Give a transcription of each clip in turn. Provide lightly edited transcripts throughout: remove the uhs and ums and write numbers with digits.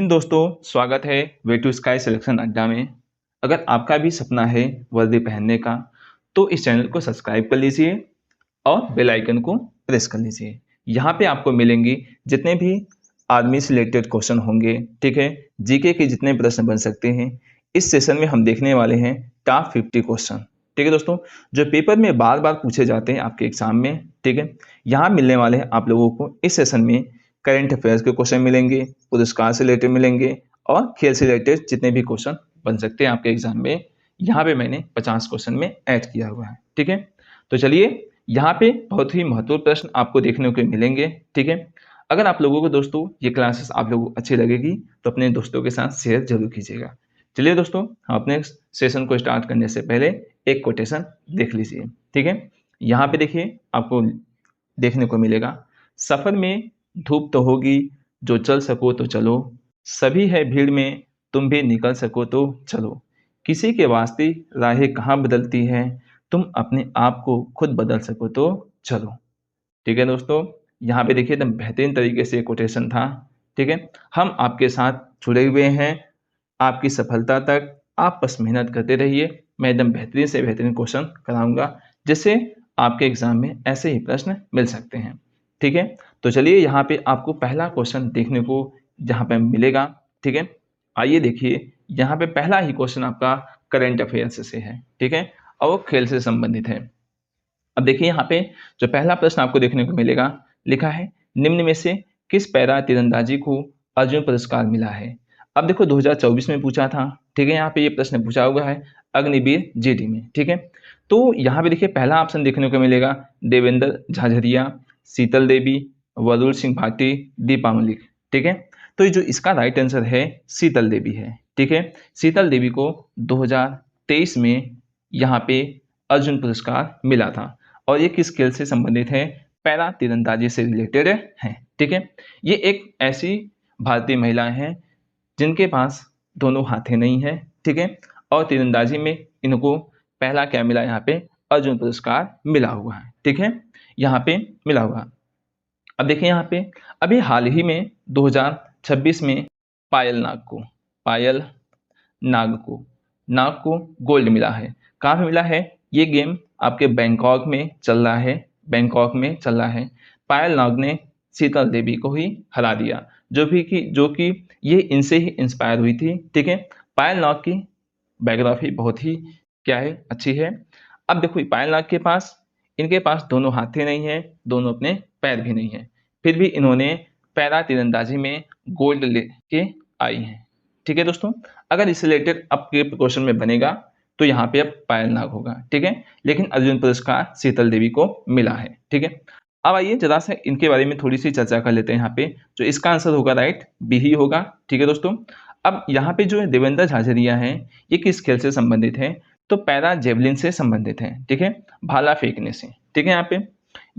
हिंद दोस्तों, स्वागत है वे टू स्काई सिलेक्शन अड्डा में। अगर आपका भी सपना है वर्दी पहनने का तो इस चैनल को सब्सक्राइब कर लीजिए और बेल आइकन को प्रेस कर लीजिए। यहाँ पे आपको मिलेंगी जितने भी आर्मी से रिलेटेड क्वेश्चन होंगे, ठीक है, जीके के जितने प्रश्न बन सकते हैं। इस सेशन में हम देखने वाले हैं टॉप 50 क्वेश्चन, ठीक है दोस्तों, जो पेपर में बार बार पूछे जाते हैं आपके एग्जाम में, ठीक है। यहाँ मिलने वाले हैं आप लोगों को इस सेशन में करंट अफेयर्स के क्वेश्चन मिलेंगे, पुरस्कार से रिलेटेड मिलेंगे और खेल से रिलेटेड जितने भी क्वेश्चन बन सकते हैं आपके एग्जाम में। यहाँ पे मैंने 50 क्वेश्चन में ऐड किया हुआ है, ठीक है। तो चलिए, यहाँ पे बहुत ही महत्वपूर्ण प्रश्न आपको देखने को मिलेंगे, ठीक है। अगर आप लोगों को दोस्तों ये क्लासेस आप लोगों को अच्छी लगेगी तो अपने दोस्तों के साथ शेयर जरूर कीजिएगा। चलिए दोस्तों, हम अपने सेशन को स्टार्ट करने से पहले एक कोटेशन देख लीजिए, ठीक है। यहाँ पे देखिए, आपको देखने को मिलेगा, सफर में धूप तो होगी, जो चल सको तो चलो, सभी है भीड़ में, तुम भी निकल सको तो चलो, किसी के वास्ते राहें कहाँ बदलती है, तुम अपने आप को खुद बदल सको तो चलो। ठीक है दोस्तों, यहाँ पे देखिए एकदम बेहतरीन तरीके से कोटेशन था, ठीक है। हम आपके साथ जुड़े हुए हैं आपकी सफलता तक, आप बस मेहनत करते रहिए। मैं एकदम बेहतरीन से बेहतरीन क्वेश्चन कराऊंगा जिससे आपके एग्जाम में ऐसे ही प्रश्न मिल सकते हैं, ठीक है। तो चलिए, यहाँ पे आपको पहला क्वेश्चन देखने को जहाँ पे मिलेगा, ठीक है। आइए देखिए, यहाँ पे पहला ही क्वेश्चन आपका करंट अफेयर्स से है, ठीक है, और वो खेल से संबंधित है। अब देखिए, यहाँ पे जो पहला प्रश्न आपको देखने को मिलेगा, लिखा है निम्न में से किस पैरा तीरंदाजी को अर्जुन पुरस्कार मिला है। अब देखो 2024 में पूछा था, ठीक है, यहाँ पे ये प्रश्न पूछा हुआ है अग्निवीर जीडी में, ठीक है। तो यहाँ पे देखिए पहला ऑप्शन देखने को मिलेगा देवेंद्र झाझरिया, शीतल देवी, वरुण सिंह भाटी, दीपा मलिक, ठीक है। तो ये जो इसका राइट आंसर है शीतल देवी है, ठीक है। शीतल देवी को 2023 में यहाँ पे अर्जुन पुरस्कार मिला था और ये किस खेल से संबंधित है, पैरा तीरंदाजी से रिलेटेड है, ठीक है। ये एक ऐसी भारतीय महिला है जिनके पास दोनों हाथें नहीं है, ठीक है, और तीरंदाजी में इनको पहला क्या मिला, यहाँ पे अर्जुन पुरस्कार मिला हुआ है, ठीक है, यहाँ पे मिला हुआ। अब देखिए यहाँ पे अभी हाल ही में 2026 में पायल नाग को गोल्ड मिला है। कहाँ पे मिला है, ये गेम आपके बैंकॉक में चल रहा है। पायल नाग ने शीतल देवी को ही हरा दिया, जो कि ये इनसे ही इंस्पायर हुई थी, ठीक है। पायल नाग की बायोग्राफी बहुत ही क्या है, अच्छी है। अब देखो पायल नाग के पास, इनके पास दोनों हाथें नहीं है, दोनों अपने पैर भी नहीं है, फिर भी इन्होंने पैरा तीरंदाजी में गोल्ड लेके आई हैं, ठीक है दोस्तों। अगर इससे रिलेटेड आपके क्वेश्चन में बनेगा तो यहाँ पे अब पायल नाग होगा, ठीक है, लेकिन अर्जुन पुरस्कार शीतल देवी को मिला है, ठीक है। अब आइए जरा सा इनके बारे में थोड़ी सी चर्चा कर लेते हैं। यहाँ पे जो इसका आंसर होगा राइट बी ही होगा, ठीक है दोस्तों। अब यहाँ पे जो देवेंद्र झाझरिया है ये किस खेल से संबंधित है, तो पैरा जेवलिन से संबंधित है, ठीक है, भाला फेंकने से, ठीक है। यहाँ पे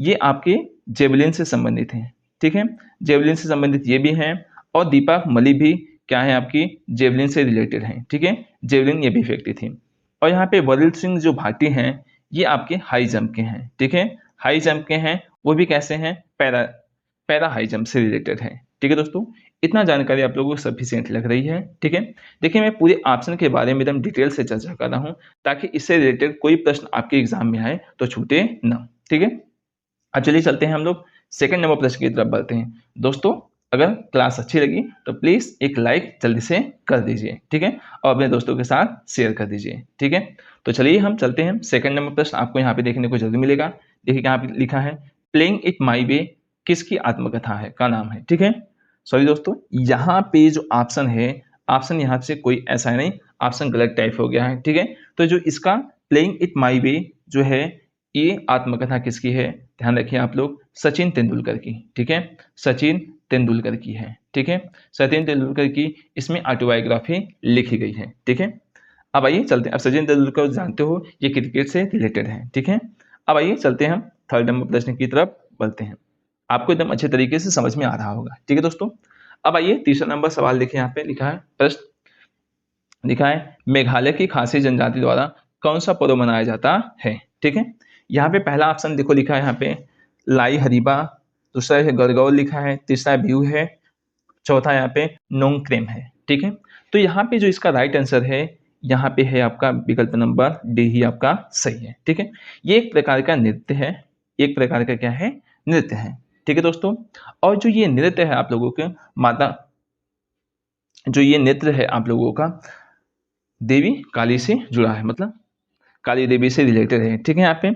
ये आपके जेवलिन से संबंधित है, ठीक है, जेवलिन से संबंधित ये भी हैं। और दीपा मलिक भी क्या है, आपकी जेवलिन से रिलेटेड है, ठीक है, जेवलिन ये भी फेंकती थी। और यहाँ पे वरुण सिंह जो भाटी हैं ये आपके हाई जंप के हैं, ठीक है, हाई जंप के हैं, वो भी कैसे हैं, पैरा हाई जंप से रिलेटेड है, ठीक है दोस्तों। इतना जानकारी आप लोगों को सफिशिएंट लग रही है, ठीक है। देखिए, मैं पूरे ऑप्शन के बारे में एकदम डिटेल से चर्चा कर रहा हूँ ताकि इससे रिलेटेड कोई प्रश्न आपके एग्जाम में आए तो छूटे ना, ठीक है। अब चलिए चलते हैं हम लोग सेकंड नंबर प्रश्न की तरफ बढ़ते हैं। दोस्तों, अगर क्लास अच्छी लगी तो प्लीज़ एक लाइक जल्दी से कर दीजिए, ठीक है, और अपने दोस्तों के साथ शेयर कर दीजिए, ठीक है। तो चलिए हम चलते हैं सेकंड नंबर प्रश्न आपको यहाँ पे देखने को जल्दी मिलेगा। देखिए यहाँ पे लिखा है प्लेइंग इट माई वे किसकी आत्मकथा है का नाम है, ठीक है। सॉरी दोस्तों, यहाँ पे जो ऑप्शन है, ऑप्शन यहाँ से कोई ऐसा है नहीं, ऑप्शन गलत टाइप हो गया है, ठीक है। तो जो इसका प्लेइंग इट माई वे जो है ये आत्मकथा किसकी है, ध्यान रखिए आप लोग, सचिन तेंदुलकर की, ठीक है, सचिन तेंदुलकर की है, ठीक है, सचिन तेंदुलकर की इसमें ऑटोबायोग्राफी लिखी गई है, ठीक है। अब आइए चलते हैं, अब सचिन तेंदुलकर जानते हो ये क्रिकेट से रिलेटेड है, ठीक है। अब आइए चलते हैं हम थर्ड नंबर प्रश्न की तरफ बढ़ते हैं, आपको एकदम अच्छे तरीके से समझ में आ रहा होगा, ठीक है दोस्तों। अब आइए तीसरा नंबर सवाल देखिए, यहाँ पे लिखा है प्रश्न लिखा है मेघालय की खासी जनजाति द्वारा कौन सा पर्व मनाया जाता है, ठीक है। यहाँ पे पहला ऑप्शन देखो लिखा है यहाँ पे लाई हरीबा, दूसरा है गरगौर लिखा है, तीसरा बिहू है, चौथा यहाँ पे नोंगक्रेम है। ठीक है, तो यहाँ पे जो इसका राइट आंसर है यहाँ पे है आपका विकल्प नंबर डी ही आपका सही है। ठीक है, ये एक प्रकार का नृत्य है, एक प्रकार का क्या है, नृत्य है। ठीक है दोस्तों, और जो ये नृत्य है आप लोगों के माता, जो ये नृत्य है आप लोगों का देवी काली से जुड़ा है, मतलब काली देवी से रिलेटेड है। ठीक है, यहाँ पे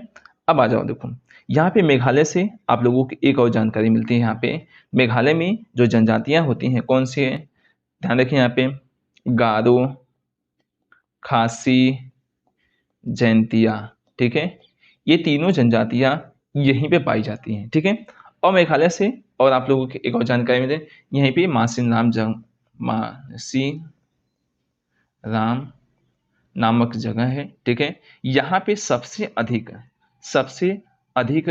अब आ जाओ, देखो यहाँ पे मेघालय से आप लोगों की एक और जानकारी मिलती है। यहाँ पे मेघालय में जो जनजातियां होती हैं कौन सी है, ध्यान रखिए यहाँ पे गारो, खासी, जैंतिया। ठीक है, ये तीनों जनजातियां यहीं पे पाई जाती हैं। ठीक है, और मेघालय से और आप लोगों की एक और जानकारी मिले, यहीं पे मासी राम नामक जगह है। ठीक है, यहाँ पे सबसे अधिक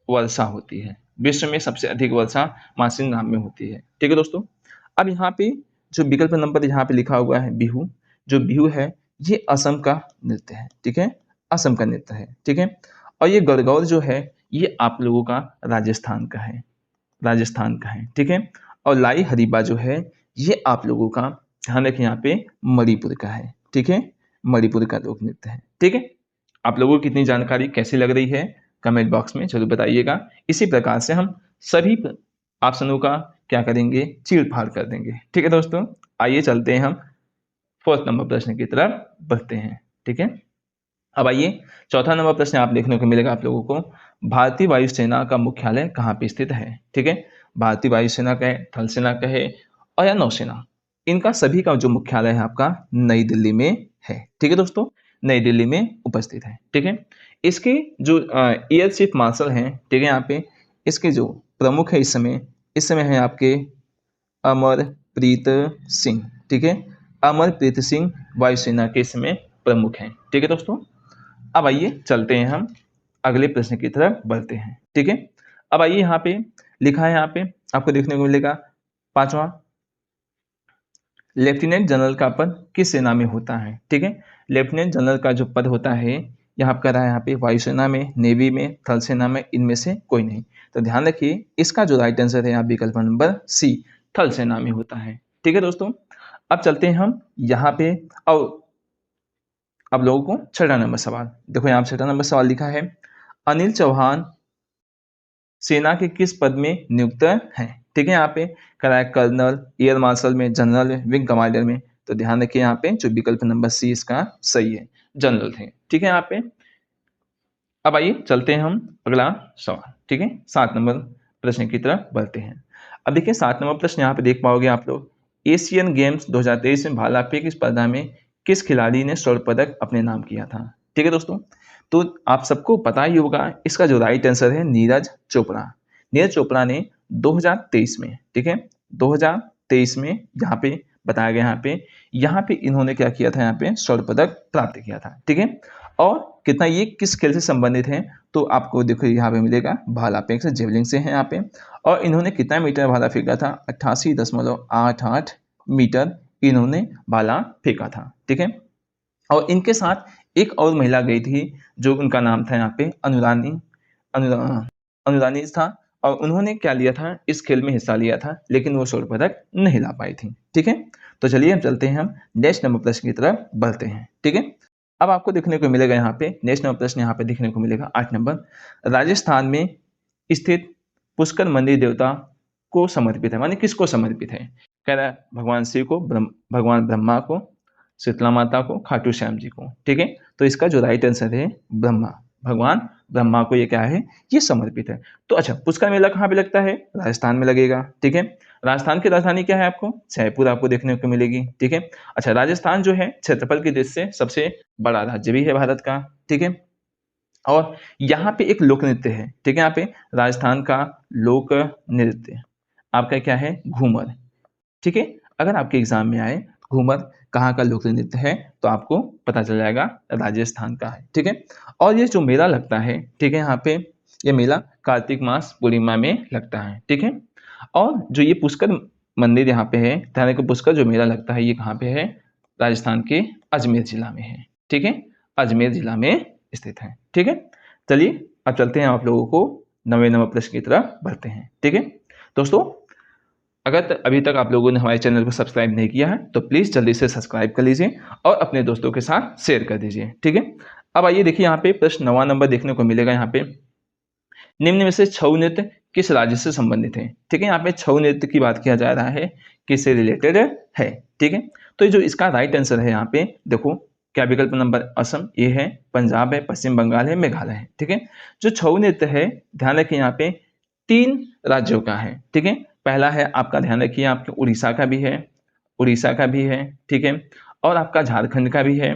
वर्षा होती है, विश्व में सबसे अधिक वर्षा मासिन राम में होती है। ठीक है दोस्तों, अब यहाँ पे जो विकल्प नंबर यहाँ पे लिखा हुआ है बिहू, जो बिहू है ये असम का नृत्य है। ठीक है, असम का नृत्य है। ठीक है, और ये गणगौर जो है ये आप लोगों का राजस्थान का है, राजस्थान का है। ठीक है, और लाई हरीबा जो है ये आप लोगों का, ध्यान रखें यहाँ पे मणिपुर का है। ठीक है, मणिपुर का लोक नृत्य है। ठीक है, आप लोगों की इतनी जानकारी कैसी लग रही है कमेंट बॉक्स में जरूर बताइएगा। इसी प्रकार से हम सभी ऑप्शनों का क्या करेंगे, चीड़ फाड़ कर देंगे। ठीक है दोस्तों, आइए चलते हैं हम 4th नंबर प्रश्न की तरफ बढ़ते हैं। ठीक है, अब आइए चौथा नंबर प्रश्न आप देखने को मिलेगा आप लोगों को, भारतीय वायुसेना का मुख्यालय कहाँ पे स्थित है। ठीक है, भारतीय वायुसेना का है, थल सेना का है और या नौसेना, इनका सभी का जो मुख्यालय है आपका नई दिल्ली में है। ठीक है दोस्तों, नई दिल्ली में उपस्थित है। ठीक है, इसके जो एयर चीफ मार्शल हैं, ठीक है, यहाँ पे इसके जो प्रमुख है इस समय है आपके अमरप्रीत सिंह। ठीक है, अमरप्रीत सिंह वायुसेना के समय प्रमुख हैं। ठीक है दोस्तों, अब आइए चलते हैं हम अगले प्रश्न की तरफ बढ़ते हैं। ठीक है, अब आइए यहाँ पे लिखा है, यहाँ पे आपको देखने को मिलेगा 5वां, लेफ्टिनेंट जनरल का पद किस सेना में होता है। ठीक है, लेफ्टिनेंट जनरल का जो पद होता है यहाँ पर रहा है, यहाँ पे वायुसेना में, नेवी में, थल सेना में, इनमें से कोई नहीं। तो ध्यान रखिए इसका जो राइट आंसर है यहाँ विकल्प नंबर सी, थल सेना में होता है। ठीक है दोस्तों, अब चलते हैं हम यहाँ पे, और अब लोगों को छठा नंबर सवाल देखो, यहाँ छठा नंबर सवाल लिखा है, अनिल चौहान सेना के किस पद में नियुक्त हैं। ठीक है, यहाँ पे करा है कर्नल, एयर मार्शल में, जनरल में, विंग कमांडर में। तो ध्यान रखिए यहाँ पे जो विकल्प नंबर सी इसका सही है, जनरल थे। ठीक है, यहाँ पे अब आइए चलते हैं हम अगला सवाल। ठीक है, 7 नंबर प्रश्न की तरफ बढ़ते हैं। अब देखिए 7 नंबर प्रश्न यहाँ पे देख पाओगे आप लोग, एशियन गेम्स 2023 में भाला फेंक स्पर्धा में किस खिलाड़ी ने स्वर्ण पदक अपने नाम किया था। ठीक है दोस्तों, तो आप सबको पता ही होगा इसका जो राइट आंसर है नीरज चोपड़ा। नीरज चोपड़ा ने 2023 में, ठीक है, 2023 में यहाँ पे बताया गया, यहाँ पे इन्होंने क्या किया था, यहाँ पे स्वर्ण पदक प्राप्त किया था। ठीक है, और कितना, ये किस खेल से संबंधित है, तो आपको देखो यहाँ पे मिलेगा भाला फेंक से, जेवलिंग से है यहाँ पे। और इन्होंने कितना मीटर भाला फेंका था, 88.88 मीटर इन्होंने भाला फेंका था। ठीक है, और इनके साथ एक और महिला गई थी जो उनका नाम था यहाँ पे अनुरानी था, और उन्होंने क्या लिया था, इस खेल में हिस्सा लिया था, लेकिन वो स्वर्ण पदक नहीं ला पाई थी। ठीक है, तो चलिए हम चलते हैं, हम नेक्स्ट नंबर प्रश्न की तरफ बढ़ते हैं। ठीक है, अब आपको देखने को मिलेगा यहाँ पे नेक्स्ट नंबर प्रश्न यहाँ पे देखने को मिलेगा 8 नंबर, राजस्थान में स्थित पुष्कर मंदिर देवता को समर्पित है, माने किसको समर्पित है। कह रहा है भगवान शिव को, भगवान ब्रह्मा को, शीतला माता को, खाटू श्याम जी को। ठीक है, तो इसका जो राइट आंसर है ब्रह्मा, भगवान ब्रह्मा को ये क्या है, ये समर्पित है। तो अच्छा, पुष्कर मेला कहाँ पे लगता है, राजस्थान में लगेगा। ठीक है, राजस्थान की राजधानी क्या है, आपको जयपुर आपको देखने को मिलेगी। ठीक है, अच्छा, राजस्थान जो है क्षेत्रफल की दृष्टि से सबसे बड़ा राज्य भी है भारत का। ठीक है, और यहाँ पे एक लोक नृत्य है। ठीक है, यहाँ पे राजस्थान का लोक नृत्य आपका क्या है, घूमर। ठीक है, अगर आपके एग्जाम में आए घूमर कहाँ का लोक नृत्य है, तो आपको पता चल जाएगा राजस्थान का है। ठीक है, और ये जो मेला लगता है, ठीक है, यहाँ पे ये मेला कार्तिक मास पूर्णिमा में लगता है। ठीक है, और जो ये पुष्कर मंदिर यहाँ पे है, ध्यान रखो पुष्कर जो मेला लगता है ये कहाँ पे है, राजस्थान के अजमेर जिला में है। ठीक है, अजमेर जिला में स्थित है। ठीक है, चलिए अब चलते हैं आप लोगों को 9वें नंबर प्रश्न की तरफ बढ़ते हैं। ठीक है दोस्तों, अगर अभी तक आप लोगों ने हमारे चैनल को सब्सक्राइब नहीं किया है तो प्लीज़ जल्दी से सब्सक्राइब कर लीजिए और अपने दोस्तों के साथ शेयर कर दीजिए, ठीक है। अब आइए देखिए यहाँ पे प्रश्न 9वां नंबर देखने को मिलेगा यहाँ पे, निम्न में से छऊ नृत्य किस राज्य से संबंधित है, ठीक है। यहाँ पे छऊ नृत्य की बात किया जा रहा है, किससे रिलेटेड है, ठीक है। तो जो इसका राइट आंसर है यहाँ पे देखो, क्या विकल्प नंबर असम ये है, पंजाब है, पश्चिम बंगाल है, मेघालय है, ठीक है। जो छऊ नृत्य है ध्यान रखिए यहाँ पे 3 राज्यों का है, ठीक है। पहला है आपका, ध्यान रखिए आपके उड़ीसा का भी है, उड़ीसा का भी है, ठीक है, और आपका झारखंड का भी है,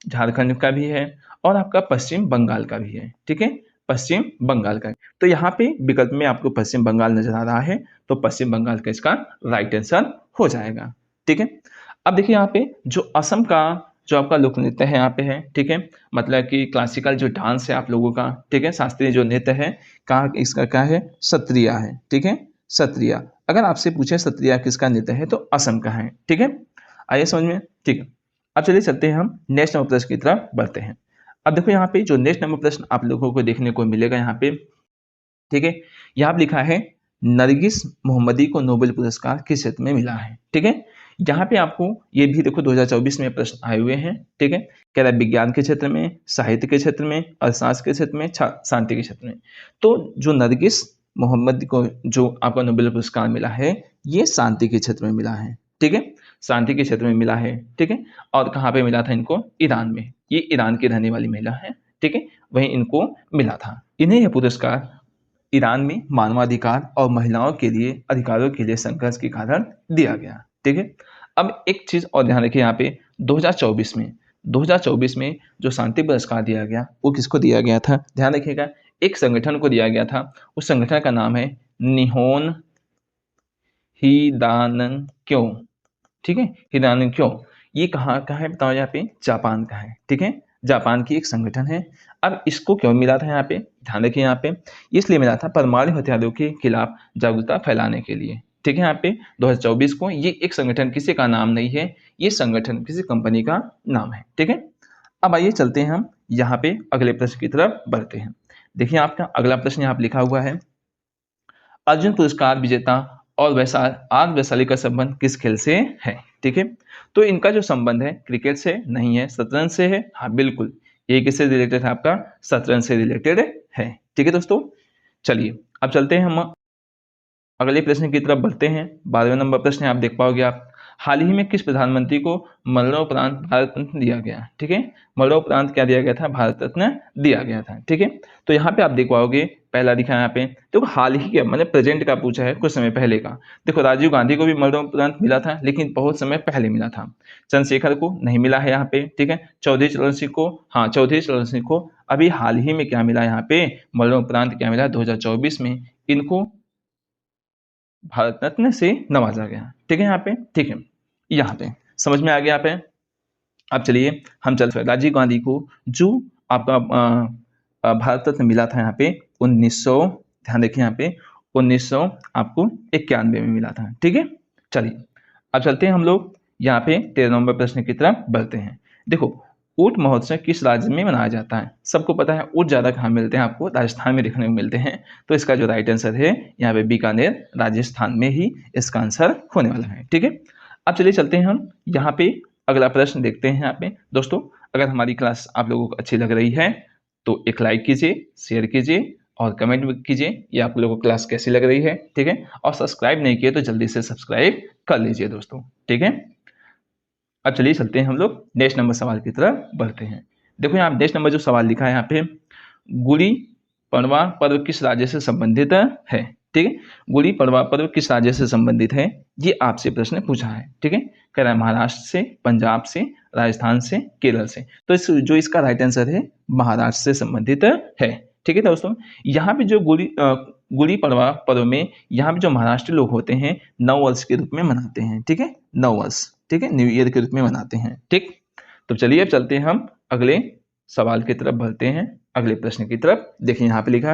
झारखंड का भी है, और आपका पश्चिम बंगाल का भी है, ठीक है, पश्चिम बंगाल का। तो यहाँ पे विकल्प में आपको पश्चिम बंगाल नजर आ रहा है, तो पश्चिम बंगाल का इसका राइट आंसर हो जाएगा, ठीक है। अब देखिए यहाँ पे जो असम का जो आपका लोक नृत्य है यहाँ पे है, ठीक है, मतलब कि क्लासिकल जो डांस है आप लोगों का, ठीक है, शास्त्रीय जो नृत्य है, कहाँ इसका क्या है, सत्रिया है, ठीक है, सत्रिया। अगर आपसे पूछे सत्रिया किसका नृत्य है तो असम का है, ठीक है, आइए समझ में, ठीक है। अब चलिए चलते हैं हम नेक्स्ट नंबर प्रश्न की तरफ बढ़ते हैं। अब देखो यहाँ पे जो नेक्स्ट नंबर प्रश्न आप लोगों को देखने को मिलेगा यहाँ पे, ठीक है, यहाँ पे लिखा है नरगिस मोहम्मदी को नोबेल पुरस्कार किस क्षेत्र में मिला है, ठीक है। यहाँ पे आपको ये भी देखो 2024 में प्रश्न आए हुए हैं, ठीक है, कह रहा है विज्ञान के क्षेत्र में, साहित्य के क्षेत्र में, अर्थशास्त्र के क्षेत्र में, शांति के क्षेत्र में। तो जो नरगिस मोहम्मदी को जो आपका नोबेल पुरस्कार मिला है ये शांति के क्षेत्र में मिला है, ठीक है, शांति के क्षेत्र में मिला है, ठीक है। और कहाँ पे मिला था इनको, ईरान में, ये ईरान की रहने वाली महिला है, ठीक है, वहीं इनको मिला था। इन्हें यह पुरस्कार ईरान में मानवाधिकार और महिलाओं के लिए अधिकारों के लिए संघर्ष के कारण दिया गया, ठीक है। अब एक चीज और ध्यान रखिए यहाँ पे 2024 में जो शांति पुरस्कार दिया गया वो किसको दिया गया था, ध्यान रखिएगा, एक संगठन को दिया गया था, उस संगठन का नाम है निहोन हिदानक्यो, ठीक है, हिदानक्यो। ये कहाँ का है बताओ, यहाँ पे जापान का है, ठीक है, जापान की एक संगठन है। अब इसको क्यों मिला था यहाँ पे, ध्यान रखिए यहाँ पे, इसलिए मिला था परमाणु हथियारों के खिलाफ जागरूकता फैलाने के लिए, ठीक है। यहाँ पे 2024 को ये एक संगठन किसी का नाम नहीं है, ये संगठन किसी कंपनी का नाम है, ठीक है। अब आइए चलते हैं हम यहाँ पे अगले प्रश्न की तरफ बढ़ते हैं। देखिए आपका अगला प्रश्न यहाँ पे लिखा हुआ है, अर्जुन पुरस्कार विजेता और वैशाली का संबंध किस खेल से है, ठीक है। तो इनका जो संबंध है क्रिकेट से नहीं है, शतरंज से है, हाँ बिल्कुल, ये किससे रिलेटेड है, आपका शतरंज से रिलेटेड है, ठीक है दोस्तों। चलिए अब चलते हैं हम अगले प्रश्न की तरफ बढ़ते हैं। 12वें नंबर प्रश्न आप देख पाओगे आप, हाल ही में किस प्रधानमंत्री को मरणोपरांत भारत रत्न दिया गया, ठीक है, मरणोपरांत क्या दिया गया था, भारत रत्न दिया गया था, ठीक है। तो यहाँ पे आप देख पाओगे पहला दिखा है यहाँ पे, देखो हाल ही का मतलब प्रेजेंट का पूछा है, कुछ समय पहले का। देखो राजीव गांधी को भी मरणोपरांत मिला था लेकिन बहुत समय पहले मिला था, चंद्रशेखर को नहीं मिला है यहाँ पे, ठीक है, चौधरी चरण सिंह को, हाँ चौधरी चरण सिंह को अभी हाल ही में क्या मिला यहाँ पे, मरणोपरांत क्या मिला 2024 में, इनको भारत रत्न से नवाजा गया, ठीक है, यहाँ पे, ठीक है, यहाँ पे समझ में आ गया यहाँ पे। अब चलिए हम चलते हैं, राजीव गांधी को जो आपका भारत रत्न मिला था यहाँ पे 1900, ध्यान देखिए यहाँ पे 1900 आपको 91 में मिला था, ठीक है। चलिए अब चलते हैं हम लोग यहाँ पे 13 नंबर प्रश्न की तरफ बढ़ते हैं। देखो ऊंट महोत्सव किस राज्य में मनाया जाता है, सबको पता है ऊंट ज्यादा कहाँ मिलते हैं, आपको राजस्थान में देखने को मिलते हैं, तो इसका जो राइट आंसर है यहाँ पे बीकानेर राजस्थान में ही इसका आंसर होने वाला है, ठीक है। अब चलिए चलते हैं हम यहाँ पे अगला प्रश्न देखते हैं। यहाँ पे दोस्तों अगर हमारी क्लास आप लोगों को अच्छी लग रही है तो एक लाइक कीजिए, शेयर कीजिए और कमेंट कीजिए ये आप लोगों को क्लास कैसी लग रही है, ठीक है, और सब्सक्राइब नहीं किए तो जल्दी से सब्सक्राइब कर लीजिए दोस्तों, ठीक है। अब चलिए चलते हैं हम लोग नेक्स्ट नंबर सवाल की तरफ बढ़ते हैं। देखो यहाँ नेक्स्ट नंबर जो सवाल लिखा है यहाँ पे, गुड़ी पड़वा पर्व किस राज्य से संबंधित है, ठीक है, गुड़ी पड़वा पर्व किस राज्य से संबंधित है, ये आपसे प्रश्न पूछा है, ठीक है, कह रहा है महाराष्ट्र से, पंजाब से, राजस्थान से, केरल से। तो जो इसका राइट आंसर है महाराष्ट्र से संबंधित है, ठीक है दोस्तों। यहाँ पे जो गुड़ी पड़वा पर्व में यहाँ पे जो महाराष्ट्र लोग होते हैं नव वर्ष के रूप में मनाते हैं, ठीक है, नव वर्ष, ठीक है, न्यू ईयर के रूप में मनाते हैं, ठीक। तो चलिए अब चलते हैं हम अगले सवाल की तरफ बढ़ते हैं, अगले प्रश्न की तरफ। देखिए यहाँ पे लिखा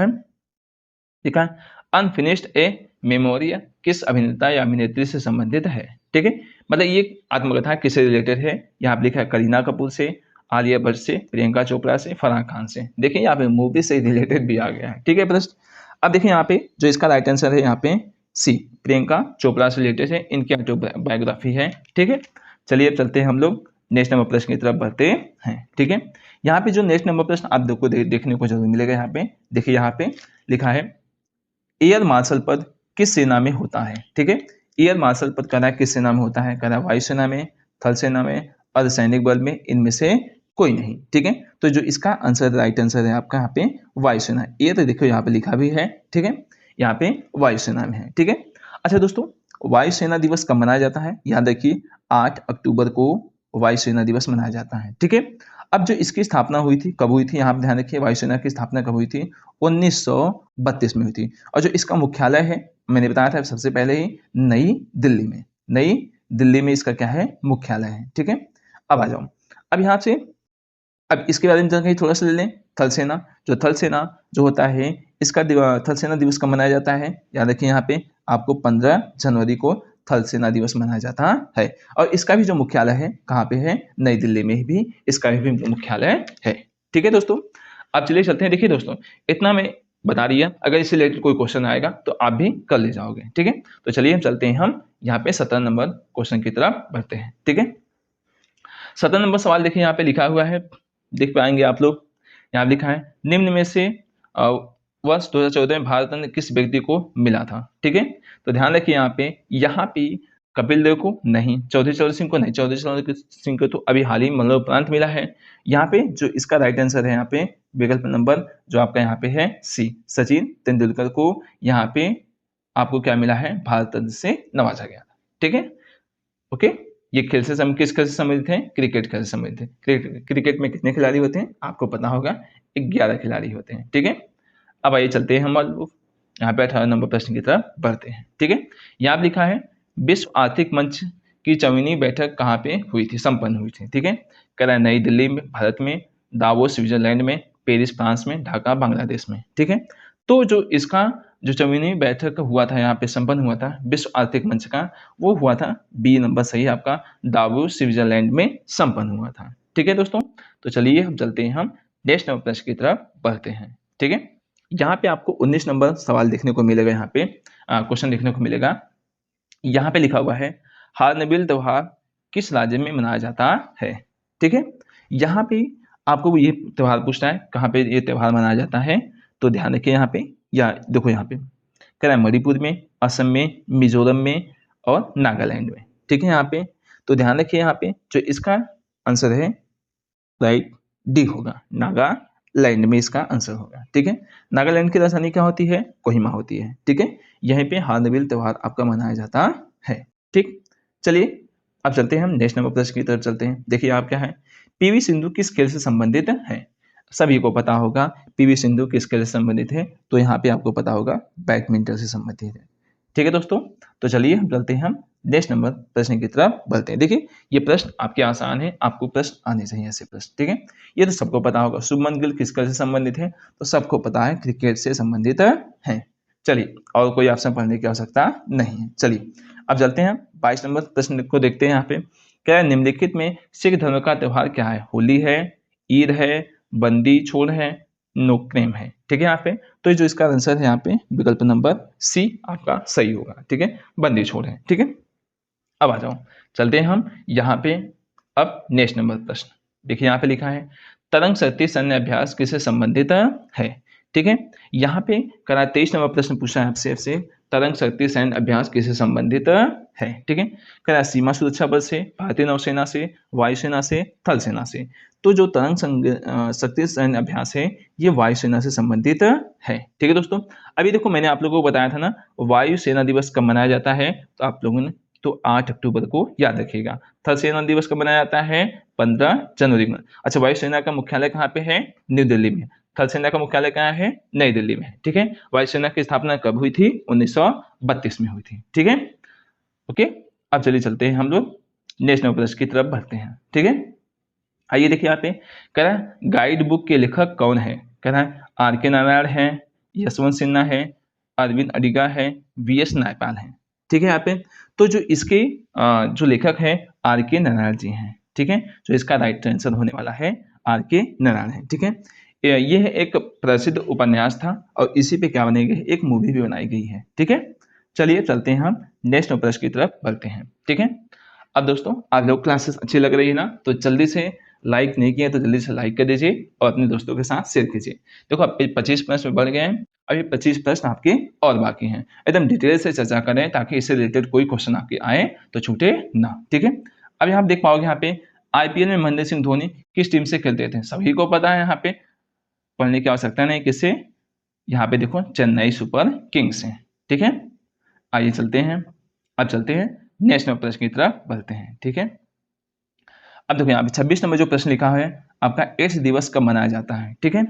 है अनफिनिश्ड ए मेमोरिया किस अभिनेता या अभिनेत्री से संबंधित है, ठीक है, मतलब ये आत्मकथा किससे रिलेटेड है, यहाँ पे लिखा है करीना कपूर से, आलिया भट्ट से, प्रियंका चोपड़ा से, फराह खान से। देखिए यहाँ पे मूवी से रिलेटेड भी आ गया है, ठीक है प्रश्न। अब देखिए यहाँ पे जो इसका राइट आंसर है यहाँ पे सी, प्रियंका चोपड़ा से रिलेटेड है, इनकी ऑटोबायोग्राफी है। ठीक है, चलिए अब चलते हैं हम लोग नेक्स्ट नंबर प्रश्न की तरफ बढ़ते हैं। ठीक है, यहाँ पे जो नेक्स्ट नंबर प्रश्न आप लोग को देखने को जरूर मिलेगा। यहाँ पे देखिए, यहाँ पे लिखा है एयर मार्शल पद किस सेना में होता है। ठीक है, एयर मार्शल पद कह रहा है किस सेना में होता है, कह रहा है वायुसेना में, थल सेना में, अर्धसैनिक बल में, इनमें से कोई नहीं। ठीक है, तो जो इसका आंसर, राइट आंसर है आपका यहाँ पे वायुसेना। ये तो देखो यहाँ पे लिखा भी है। ठीक है, यहाँ पे वायुसेना में है। ठीक है, अच्छा दोस्तों, वायुसेना दिवस कब मनाया जाता है? याद रखिए 8 अक्टूबर को वायुसेना दिवस मनाया जाता है। ठीक है, अब जो इसकी स्थापना हुई थी, कब हुई थी? यहाँ पे ध्यान रखिए, वायुसेना की स्थापना कब हुई थी? 1932 में हुई थी। और जो इसका मुख्यालय है, मैंने बताया था सबसे पहले ही, नई दिल्ली में। नई दिल्ली में इसका क्या है? मुख्यालय है। ठीक है, अब आ जाओ, अब यहाँ से अब इसके बारे में जानकारी थोड़ा सा ले लें। थल सेना, जो थल सेना जो होता है, इसका थल सेना दिवस कब मनाया जाता है? याद रखिए, यहाँ पे आपको 15 जनवरी को थल सेना दिवस मनाया जाता है। और इसका भी जो मुख्यालय है कहाँ पे है? नई दिल्ली में भी इसका भी मुख्यालय है। ठीक है दोस्तों, अब चलिए चलते हैं। देखिए दोस्तों, इतना मैं बता दिया, अगर इससे रिलेटेड कोई क्वेश्चन आएगा तो आप भी कर ले जाओगे। ठीक है, तो चलिए हम चलते हैं, हम यहाँ पे 17 नंबर क्वेश्चन की तरफ बढ़ते हैं। ठीक है, 17 नंबर सवाल देखिए, यहाँ पे लिखा हुआ है, देख पाएंगे आप लोग। यहाँ लिखा है, निम्न में से वर्ष 2014 में भारत रत्न किस व्यक्ति को मिला था? ठीक है, तो ध्यान रखिए, यहाँ पे कपिल देव को नहीं, चौधरी चरण सिंह को नहीं, चौधरी चरण सिंह को तो अभी हाल ही मरणोपरांत मिला है। यहाँ पे जो इसका राइट आंसर है, यहाँ पे विकल्प नंबर जो आपका यहाँ पे है सी, सचिन तेंदुलकर को यहाँ पे आपको क्या मिला है? भारत रत्न से नवाजा गया। ठीक है, ओके, ये खेल से किस खेल से संबंधित है? क्रिकेट खेल से संबंधित है। क्रिकेट में कितने खिलाड़ी होते हैं? आपको पता होगा, 11 खिलाड़ी होते हैं। ठीक है, अब आइए चलते हैं हम लोग यहाँ पे 18 नंबर प्रश्न की तरफ बढ़ते हैं। ठीक है, यहाँ पे लिखा है, विश्व आर्थिक मंच की 54वीं बैठक कहाँ पे हुई थी, संपन्न हुई थी? ठीक है, कह रहा है नई दिल्ली में भारत में, दावोस स्विट्जरलैंड में, पेरिस फ्रांस में, ढाका बांग्लादेश में। ठीक है, तो जो इसका जो 54वीं बैठक हुआ था, यहाँ पे संपन्न हुआ था विश्व आर्थिक मंच का, वो हुआ था बी नंबर सही आपका, दावोस स्विट्जरलैंड में संपन्न हुआ था। ठीक है दोस्तों, तो चलिए हम चलते हैं, हम नेक्स्ट नंबर प्रश्न की तरफ बढ़ते हैं। ठीक है, यहाँ पे आपको 19 नंबर सवाल देखने को मिलेगा, यहाँ पे क्वेश्चन देखने को मिलेगा। यहाँ पे लिखा हुआ है, हार्नबिल त्योहार किस राज्य में मनाया जाता है? ठीक है, यहाँ पे आपको ये त्योहार पूछना है, कहाँ पे ये त्योहार मनाया जाता है? तो ध्यान रखिए, यहाँ पे या देखो, यहाँ पे कह रहा है मणिपुर में, असम में, मिजोरम में और नागालैंड में। ठीक है, यहाँ पे तो ध्यान रखिए, यहाँ पे जो इसका आंसर है राइट डी होगा, नागालैंड में इसका आंसर होगा। ठीक है, नागालैंड की राजधानी क्या होती है? कोहिमा होती है। ठीक है, यहीं पे हार्नबिल त्योहार आपका मनाया जाता है। ठीक, चलिए अब चलते हैं, हम नेक्स्ट नंबर प्रश्न की तरफ चलते हैं। देखिए आप क्या है, पीवी सिंधु किस खेल से संबंधित है? सभी को पता होगा पीवी सिंधु किस खेल से संबंधित है, तो यहाँ पे आपको पता होगा बैडमिंटन से संबंधित है। ठीक है दोस्तों, तो चलिए हम चलते हैं, हम नेक्स्ट नंबर प्रश्न की तरफ बढ़ते हैं। देखिए ये प्रश्न आपके आसान है, आपको प्रश्न आने चाहिए ऐसे प्रश्न। ठीक है, ये तो सबको पता होगा, शुभमन गिल किस खेल से संबंधित है? तो सबको पता है क्रिकेट से संबंधित है। चलिए, और कोई ऑप्शन पढ़ने की आवश्यकता नहीं है। चलिए अब चलते हैं, 22 नंबर प्रश्न को देखते हैं। यहाँ पे क्या है, निम्नलिखित में सिख धर्म का त्योहार क्या है? होली है, ईद है, बंदी छोड़ है, नोक्रेम है। ठीक है, यहाँ पे तो जो इसका आंसर है, यहाँ पे विकल्प नंबर सी आपका सही होगा। ठीक है, बंदी छोड़ है। ठीक है, अब आ जाओ, चलते हैं हम यहाँ पे अब नेक्स्ट नंबर प्रश्न। देखिए यहाँ पे लिखा है, तरंग शक्ति सैन्य अभ्यास किससे संबंधित है? ठीक है, यहाँ पे करा 23 नंबर प्रश्न पूछा है आपसे, तरंग शक्ति सैन्य अभ्यास किससे संबंधित है? ठीक है, करा सीमा सुरक्षा बल से, भारतीय नौसेना से, वायुसेना से, थल सेना से। तो जो तरंग शक्ति सैन्य अभ्यास है, ये वायुसेना से संबंधित है। ठीक है दोस्तों, अभी देखो मैंने आप लोगों को बताया था ना, वायुसेना दिवस कब मनाया जाता है, तो आप लोगों ने तो 8 अक्टूबर को याद रखिएगा। थल सेना दिवस कब मनाया जाता है? 15 जनवरी में। अच्छा, वायुसेना का मुख्यालय कहाँ पे है? न्यू दिल्ली में। थल सेना का मुख्यालय कहाँ है? नई दिल्ली में। ठीक है, वायुसेना की स्थापना कब हुई थी? 1932 में हुई थी। ठीक है, ओके, अब चलिए चलते हैं हम लोग नेशनल प्रश्न की तरफ बढ़ते हैं। ठीक है, आइए देखिए यहाँ पे कह रहा है, गाइड बुक के लेखक कौन है? कह रहा है आर.के. नारायण है, यशवंत सिन्हा है, अरविंद अडिगा है, वी.एस. नायपाल है। ठीक है, यहाँ पे तो जो इसके जो लेखक है आर.के. नारायण जी हैं। ठीक है, जो इसका राइट आंसर होने वाला है आर.के. नारायण है। ठीक है, यह एक प्रसिद्ध उपन्यास था और इसी पे क्या बनाई गई, एक मूवी भी बनाई गई है। ठीक है, चलिए चलते हैं हम नेक्स्ट प्रश्न की तरफ बढ़ते हैं। ठीक है, अब दोस्तों आप लोग क्लासेस अच्छी लग रही है ना, तो जल्दी से लाइक नहीं किया तो जल्दी से लाइक कर दीजिए और अपने दोस्तों के साथ शेयर कीजिए। देखो अब 25 प्रश्न बढ़ गए हैं, अभी 25 प्रश्न आपके और बाकी हैं। एकदम डिटेल से चर्चा करें ताकि इससे रिलेटेड कोई क्वेश्चन आपके आए तो छूटे ना। ठीक है, अब यहाँ आप देख पाओगे यहाँ पे आईपीएल में महेंद्र सिंह धोनी किस टीम से खेलते थे, सभी को पता है, यहाँ पे पढ़ने की आवश्यकता नहीं। किससे, यहाँ पे देखो चेन्नई सुपर किंग्स है। ठीक है, आइए चलते हैं, अब चलते हैं नेक्स्ट प्रश्न की तरफ बढ़ते हैं। ठीक है, अब देखो यहाँ पे 26 नंबर जो प्रश्न लिखा है आपका, एड्स दिवस कब मनाया जाता है। ठीक है,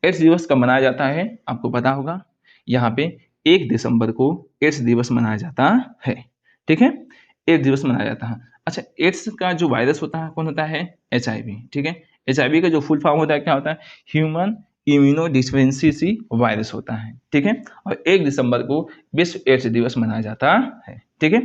एड्स दिवस कब मनाया जाता है आपको पता होगा, यहाँ पे 1 दिसंबर को एड्स दिवस मनाया जाता है। ठीक है, एड्स दिवस मनाया जाता है। अच्छा, एड्स का जो वायरस होता है कौन होता है, HIV। ठीक है, HIV का जो फुल फॉर्म होता है क्या होता है, ह्यूमन इम्यूनो डिफिशियंसी वायरस होता है। ठीक है, और 1 दिसंबर को विश्व एड्स दिवस मनाया जाता है। ठीक है,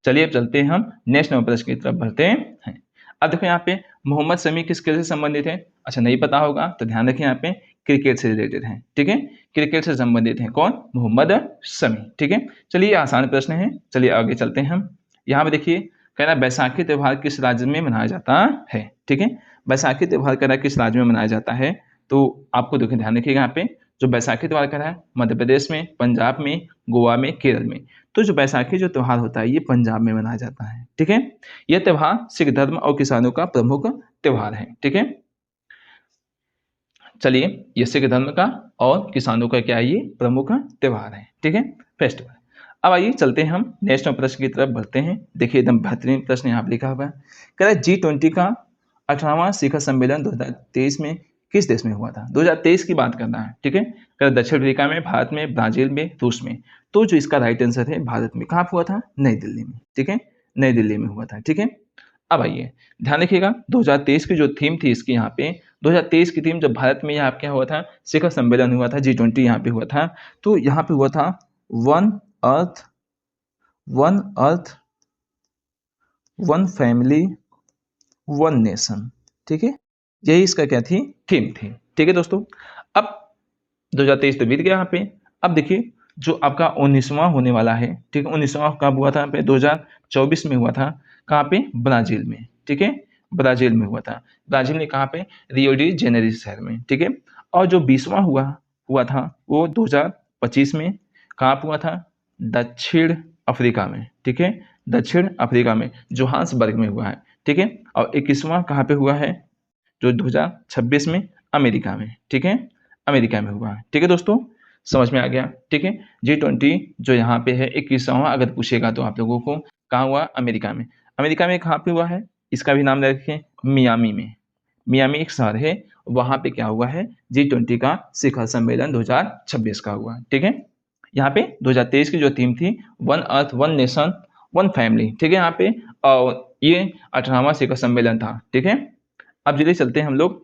चलिए अब चलते हैं हम नेक्स्ट प्रश्न की तरफ बढ़ते हैं। अब देखो यहाँ पे मोहम्मद शमी किस खेल से संबंधित है, अच्छा नहीं पता होगा तो ध्यान रखिए, यहाँ पे क्रिकेट से रिलेटेड है। ठीक है, क्रिकेट से संबंधित है कौन, मोहम्मद शमी। ठीक है, चलिए आसान प्रश्न है, चलिए आगे चलते हैं हम। यहाँ पे देखिए कह रहा है बैसाखी त्यौहार किस राज्य में मनाया जाता है। ठीक है, बैसाखी त्यौहार कह रहा है किस राज्य में मनाया जाता है, तो आपको देखिए ध्यान रखिएगा, यहाँ पे जो बैसाखी त्यौहार कह रहा है मध्य प्रदेश में, पंजाब में, गोवा में, केरल में। तो जो बैसाखी जो त्यौहार होता है ये पंजाब में मनाया जाता है। ठीक है, यह त्यौहार सिख धर्म और किसानों का प्रमुख त्यौहार है। ठीक है, चलिए ये सिख धर्म का और किसानों का क्या है, ये प्रमुख त्यौहार है। ठीक है, फेस्टिवल। अब आइए चलते हैं हम नेक्स्ट प्रश्न की तरफ बढ़ते हैं। देखिए एकदम बेहतरीन प्रश्न यहाँ पर लिखा हुआ है, कह रहा है G20 का 18वां शिखर सम्मेलन 2023 में किस देश में हुआ था। 2023 की बात करना है। ठीक है, कह दक्षिण अफ्रीका में, भारत में, ब्राजील में, रूस में। तो जो इसका राइट आंसर है भारत में। कहाँ हुआ था, नई दिल्ली में। ठीक है, नई दिल्ली में हुआ था। ठीक है, अब आइए ध्यान रखिएगा 2023 की जो थीम थी इसकी, यहाँ पे 2023 की थीम जब भारत में यहाँ क्या हुआ था, शिखर सम्मेलन हुआ था, G20 यहाँ पे हुआ था, तो यहाँ पे हुआ था one earth one family one nation. ठीक है, यही इसका क्या थी, थीम थी। ठीक है दोस्तों, अब 2023 तो बीत गया यहाँ पे। अब देखिए जो आपका 19वां होने वाला है, ठीक है, 19वां कब हुआ था, यहाँ पे 2024 में हुआ था। कहाँ पे, ब्राजील में। ठीक है, ब्राजील में हुआ था। ब्राजील में कहाँ पे, रियो डी जेनेरो शहर में। ठीक है, और जो 20वां हुआ था वो 2025 में कहाँ पे हुआ था, दक्षिण अफ्रीका में। ठीक है, दक्षिण अफ्रीका में जोहान्सबर्ग में हुआ है। ठीक है, और 21वां कहाँ पे हुआ है, जो 2026 में अमेरिका में। ठीक है, अमेरिका में हुआ है। ठीक है दोस्तों, समझ में आ गया। ठीक है, G20 जो यहाँ पे है 21वां अगर पूछेगा तो आप लोगों को कहाँ हुआ, अमेरिका में। अमेरिका में कहाँ पे हुआ है, इसका भी नाम रखें, मियामी में। मियामी एक शहर है, वहाँ पे क्या हुआ है, G20 का शिखर सम्मेलन 2026 का हुआ। ठीक है, यहाँ पे 2023 की जो थीम थी one earth one nation one family. ठीक है, यहाँ पे और ये 18वां शिखर सम्मेलन था। ठीक है, अब जल्दी चलते हैं हम लोग,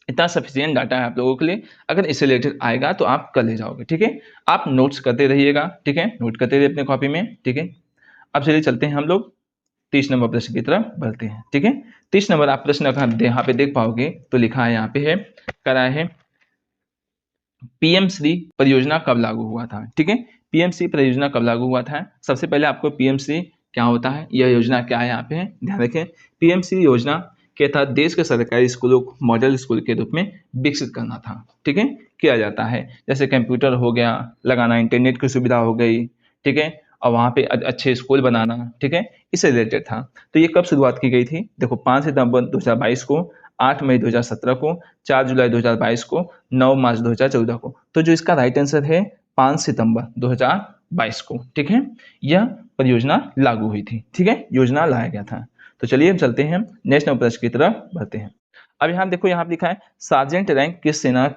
इतना सफिशिएंट डाटा है आप लोगों के लिए, अगर इससे रिलेटेड आएगा तो आप कर ले जाओगे। ठीक है, आप नोट्स करते रहिएगा। ठीक है, नोट करते रहिए अपने कॉपी में। ठीक है, अब चलिए चलते हैं हम लोग 30 नंबर प्रश्न की तरफ बढ़ते हैं। ठीक है, 30 नंबर आप प्रश्न अगर यहाँ पे देख पाओगे तो लिखा है, यहाँ पे है करा है PM श्री परियोजना कब लागू हुआ था। ठीक है, PM श्री परियोजना कब लागू हुआ था। सबसे पहले आपको PM श्री क्या होता है, यह योजना क्या है, यहाँ पे है ध्यान रखें। PM श्री योजना के तहत देश के सरकारी स्कूलों को मॉडल स्कूल के रूप में विकसित करना था। ठीक है, किया जाता है, जैसे कंप्यूटर हो गया लगाना, इंटरनेट की सुविधा हो गई। ठीक है, और वहाँ पे अच्छे स्कूल बनाना। ठीक है, इससे रिलेटेड था। तो ये कब शुरुआत की गई थी, देखो 5 सितंबर 2022 को, 8 मई 2017 को, 4 जुलाई 2022 को, 9 मार्च 2014 को। तो जो इसका राइट आंसर है 5 सितंबर 2022 को। ठीक है, यह परियोजना लागू हुई थी। ठीक है, योजना लाया गया था। तो चलिए अब चलते हैं नेक्स्ट प्रश्न की तरफ बढ़ते हैं। अब यहाँ देखो, यहाँ लिखा है सार्जेंट रैंक किस सेना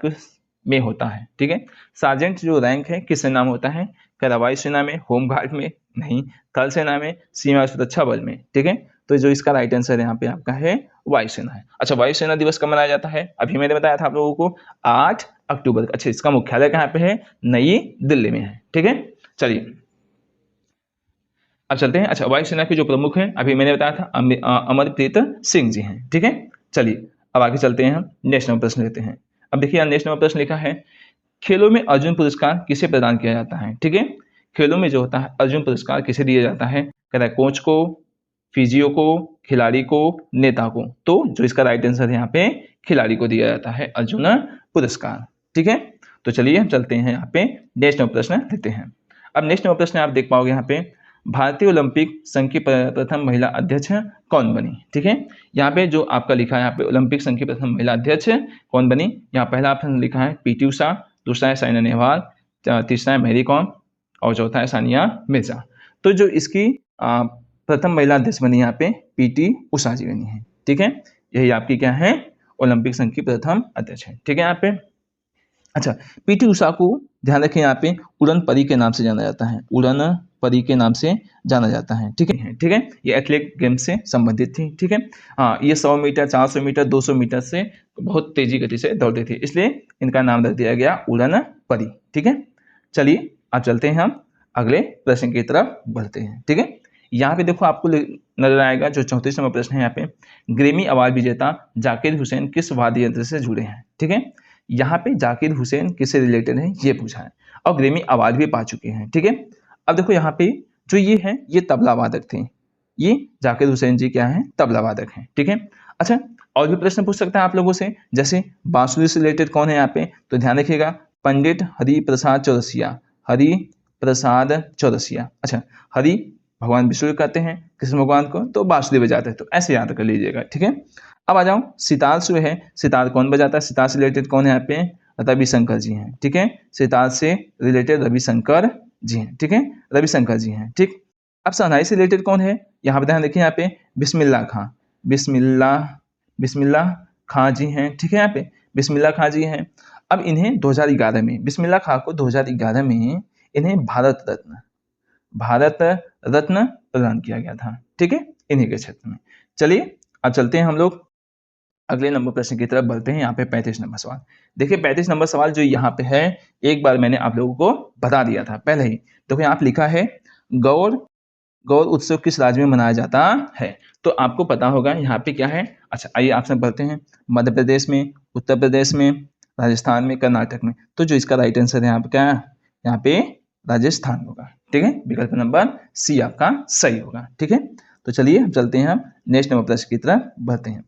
में होता है। ठीक है, सार्जेंट जो रैंक है किस सेना में होता है, क्या वायुसेना में, होमगार्ड में, नहीं, थल सेना में, सीमा सुरक्षा बल में। ठीक है, तो जो इसका राइट आंसर यहाँ पे आपका है वायुसेना है। अच्छा, वायुसेना दिवस कब मनाया जाता है, अभी मैंने बताया था आप लोगों को 8 अक्टूबर। अच्छा, इसका मुख्यालय कहाँ पे है, नई दिल्ली में है। ठीक है, चलिए अब चलते हैं। अच्छा, वायुसेना के जो प्रमुख हैं अभी मैंने बताया था अमरप्रीत सिंह जी हैं। ठीक है, चलिए अब आगे चलते हैं, हम नेक्स्ट नंबर प्रश्न लेते हैं। अब देखिए नेक्स्ट नंबर प्रश्न लिखा है खेलों में अर्जुन पुरस्कार किसे प्रदान किया जाता है। ठीक है, खेलों में जो होता है अर्जुन पुरस्कार किसे दिया जाता है? कह रहा है कोच को, फिजियो को, खिलाड़ी को, नेता को। तो जो इसका राइट आंसर है यहाँ पे खिलाड़ी को दिया जाता है अर्जुन पुरस्कार। ठीक है, तो चलिए हम चलते हैं यहाँ पे नेक्स्ट नंबर प्रश्न लेते हैं। अब नेक्स्ट नंबर प्रश्न आप देख पाओगे यहाँ पे, भारतीय ओलंपिक संघ की प्रथम महिला अध्यक्ष कौन बनी? ठीक है, यहाँ पे जो आपका लिखा है यहाँ पे ओलंपिक संघ की प्रथम महिला अध्यक्ष कौन बनी? यहाँ पहला ऑप्शन लिखा है पीटी उषा, दूसरा है साइना नेहवाल, तीसरा है मैरी कॉम और चौथा है सानिया मिर्जा। तो जो इसकी प्रथम महिला अध्यक्ष बनी यहाँ पे पीटी उषा जी बनी है। ठीक है, यही आपकी क्या है ओलंपिक संघ की प्रथम अध्यक्ष है। ठीक है यहाँ पे। अच्छा, पीटी उषा को ध्यान रखें यहाँ पे उड़न परी के नाम से जाना जाता है, उड़न परी के नाम से जाना जाता है। ठीक है, ठीक है, ये एथलेटिक गेम से संबंधित थी। ठीक है, हाँ, ये 100 मीटर, 400 मीटर, 200 मीटर से बहुत तेजी गति से दौड़ते थे, इसलिए इनका नाम रख दिया गया उड़न परी। ठीक है, चलिए अब चलते हैं हम अगले प्रश्न की तरफ बढ़ते हैं। ठीक है, यहाँ पे देखो आपको नजर आएगा जो 34 नंबर प्रश्न है यहाँ पे, ग्रैमी अवार्ड विजेता जाकिर हुसैन किस वाद्य यंत्र से जुड़े हैं? ठीक है, यहाँ पे जाकिर हुसैन किससे रिलेटेड है ये पूछा है और ग्रैमी अवार्ड भी पा चुके हैं। ठीक है, अब देखो यहाँ पे जो ये है ये तबला वादक थे, ये जाकिर हुसैन जी क्या है तबला वादक हैं। ठीक है, अच्छा और भी प्रश्न पूछ सकते हैं आप लोगों से, जैसे बांसुरी से रिलेटेड कौन है यहाँ पे, तो ध्यान रखिएगा पंडित हरि प्रसाद चौरसिया, हरि प्रसाद चौरसिया। अच्छा, हरि भगवान विष्णु कहते हैं, कृष्ण भगवान को तो बांसुरी बजाते हैं, तो ऐसे याद कर लीजिएगा। ठीक है, अब आ जाओ सितार जो है, सितार कौन बजाता है? सितार से रिलेटेड कौन है यहाँ पे? रविशंकर जी हैं। ठीक है, सितार से रिलेटेड रविशंकर जी हैं। ठीक है, रविशंकर जी हैं। ठीक, अब शहनाई से रिलेटेड कौन है? यहाँ पे ध्यान देखिए यहाँ पे बिस्मिल्लाह खां, बिस्मिल्लाह खां जी हैं। ठीक है, यहाँ पे बिस्मिल्लाह खां जी हैं। अब इन्हें 2011 में, बिस्मिल्लाह खां को 2011 में इन्हें भारत रत्न प्रदान किया गया था। ठीक है, इन्हीं के क्षेत्र में। चलिए अब चलते हैं हम लोग अगले नंबर प्रश्न की तरफ बढ़ते हैं। यहाँ पे 35 नंबर सवाल देखिए, 35 नंबर सवाल जो यहाँ पे है एक बार मैंने आप लोगों को बता दिया था पहले ही। देखो यहाँ पे लिखा है गौर उत्सव किस राज्य में मनाया जाता है? तो आपको पता होगा यहाँ पे क्या है। अच्छा आइए आपसे बढ़ते हैं, मध्य प्रदेश में, उत्तर प्रदेश में, राजस्थान में, कर्नाटक में। तो जो इसका राइट आंसर है यहाँ पे क्या है? यहाँ पे राजस्थान होगा। ठीक है, विकल्प नंबर सी आपका सही होगा। ठीक है, तो चलिए हम चलते हैं, हम नेक्स्ट नंबर प्रश्न की तरफ बढ़ते हैं।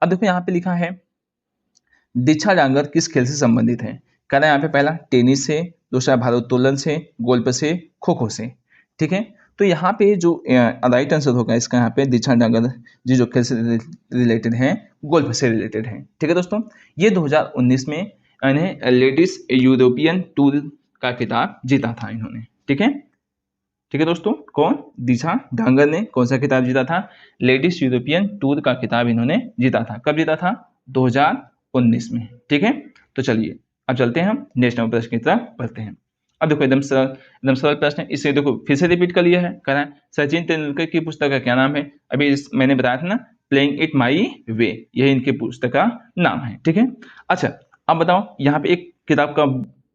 अब देखो यहाँ पे लिखा है दीक्षा डांगर किस खेल से संबंधित है? कह रहा है यहाँ पे पहला टेनिस से, दूसरा भारोत्तोलन से, गोल्फ से, खो खो से। ठीक है, तो यहाँ पे जो राइट आंसर होगा इसका यहाँ पे दीक्षा डांगर जी जो खेल से रिलेटेड है गोल्फ से रिलेटेड है। ठीक है दोस्तों, ये 2019 में इन्हें लेडीज यूरोपियन टूर का खिताब जीता था इन्होंने। ठीक है, ठीक है दोस्तों, कौन? दीक्षा डांगर ने कौन सा खिताब जीता था? लेडीज यूरोपियन टूर का खिताब इन्होंने जीता था। कब जीता था? 2019 में। ठीक है, तो चलिए अब चलते हैं, हम नेक्स्ट नंबर प्रश्न की तरफ बढ़ते हैं। अब देखो एकदम सरल प्रश्न है, इसे देखो फिर से रिपीट कर लिया है। कह रहा है सचिन तेंदुलकर की पुस्तक का क्या नाम है? अभी मैंने बताया था ना, प्लेइंग इट माई वे, यही इनकी पुस्तक का नाम है। ठीक है, अच्छा अब बताओ यहाँ पे एक किताब का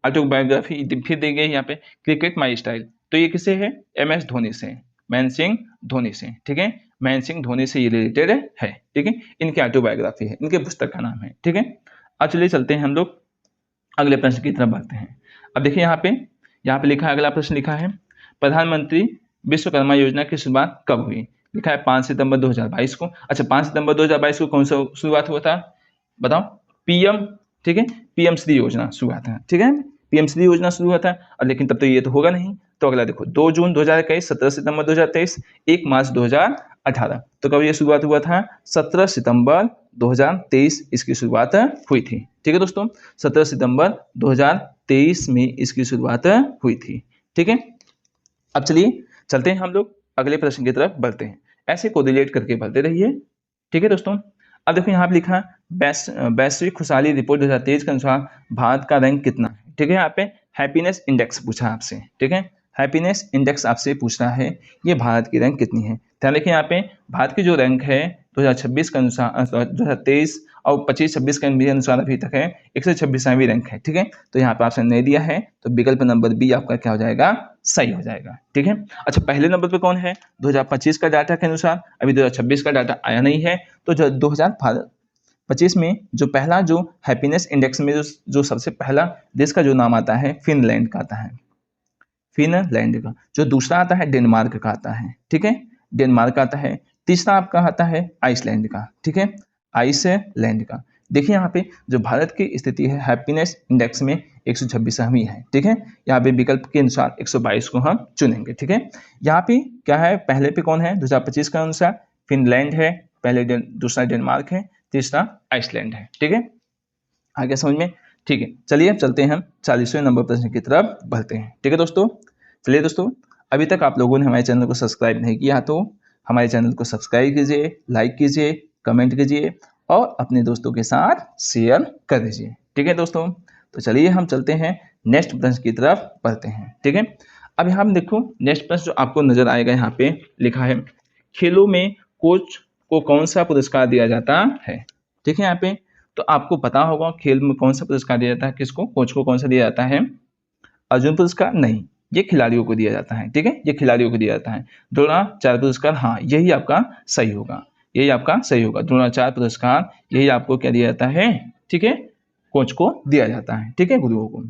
ऑटोबायोग्राफी फिर दी गई यहाँ पे, क्रिकेट माई स्टाइल। तो ये किससे है? MS धोनी से, महेंद्र सिंह धोनी से। ठीक है, महेंद्र सिंह धोनी से ये रिलेटेड है। ठीक है, इनकी ऑटोबायोग्राफी है, इनके पुस्तक का नाम है। ठीक है, अब चलिए चलते हैं हम लोग अगले प्रश्न की तरफ बढ़ते हैं। अब देखिए यहाँ पे लिखा है, अगला प्रश्न लिखा है प्रधानमंत्री विश्वकर्मा योजना की शुरुआत कब हुई? लिखा है 5 सितंबर 2022 को। अच्छा 5 सितंबर 2022 को कौन सा शुरुआत हुआ था बताओ? PM। ठीक है, PM श्री योजना शुरुआत है। ठीक है, PM श्री योजना शुरू हुआ था, और लेकिन तब तो ये तो होगा नहीं। तो अगला देखो 2 जून 2021, 17 सितंबर 2023, 1 मार्च 2018। तो कब ये शुरुआत हुआ था? 17 सितंबर 2023 इसकी शुरुआत हुई थी। ठीक है दोस्तों, 17 सितंबर 2023 में इसकी शुरुआत हुई थी। ठीक है, अब चलिए चलते हैं हम लोग अगले प्रश्न की तरफ बढ़ते हैं, ऐसे कोरिलेट करके बढ़ते रहिए। ठीक है दोस्तों, अब देखो यहाँ पे लिखा वैश्विक खुशहाली रिपोर्ट 2023 के अनुसार भारत का रैंक कितना है? ठीक है, यहाँ पे हैप्पीनेस इंडेक्स पूछा आपसे। ठीक है, हैप्पीनेस इंडेक्स आपसे पूछ रहा है ये भारत की रैंक कितनी है। ध्यान रखिए यहाँ पे भारत की जो रैंक है 2026 के अनुसार, 2023 और 25-26 के अनुसार अभी तक है 126वीं रैंक है। ठीक है, तो यहाँ पे ऑप्शन नहीं दिया है, तो विकल्प नंबर बी आपका क्या हो जाएगा? सही हो जाएगा। ठीक है, अच्छा पहले नंबर पे कौन है? 2025 का डाटा के अनुसार, अभी 2026 का डाटा आया नहीं है, तो 2025 में जो पहला जो हैप्पीनेस इंडेक्स में जो सबसे पहला देश का जो नाम आता है फिनलैंड का आता है। फिनलैंड का। जो दूसरा आता है डेनमार्क का आता है, ठीक है, डेनमार्क का आता है। तीसरा आपका आता है आइसलैंड का, ठीक है, आइसलैंड का। देखिए यहाँ पे जो भारत की स्थिति है हैप्पीनेस इंडेक्स में 126वीं है, ठीक है। यहाँ पे विकल्प के अनुसार 122 को हम चुनेंगे, ठीक है। यहाँ पे क्या है, पहले पे कौन है 2025 के अनुसार फिनलैंड है, पहले दूसरा डेनमार्क है, तीसरा आइसलैंड है, ठीक है। आगे समझ में, ठीक है। चलिए अब चलते हैं हम 40वें नंबर प्रश्न की तरफ बढ़ते हैं, ठीक है दोस्तों। चलिए दोस्तों, अभी तक आप लोगों ने हमारे चैनल को सब्सक्राइब नहीं किया तो हमारे चैनल को सब्सक्राइब कीजिए, लाइक कीजिए, कमेंट कीजिए और अपने दोस्तों के साथ शेयर कर दीजिए, ठीक है दोस्तों। तो चलिए हम चलते हैं नेक्स्ट प्रश्न की तरफ बढ़ते हैं, ठीक है। अब यहाँ पे देखो नेक्स्ट प्रश्न जो आपको नजर आएगा, यहाँ पे लिखा है खेलों में कोच को कौन सा पुरस्कार दिया जाता है, ठीक है। यहाँ पे तो आपको पता होगा खेल में कौन सा पुरस्कार दिया जाता है, किसको, कोच को कौन सा दिया जाता है। अर्जुन पुरस्कार नहीं, ये खिलाड़ियों को दिया जाता है, ठीक है, ये खिलाड़ियों को दिया जाता है। द्रोणाचार्य पुरस्कार, हाँ यही आपका सही होगा, यही आपका सही होगा। द्रोणाचार्य पुरस्कार यही आपको क्या दिया जाता है, ठीक है, कोच को दिया जाता है, ठीक है, गुरुओं को।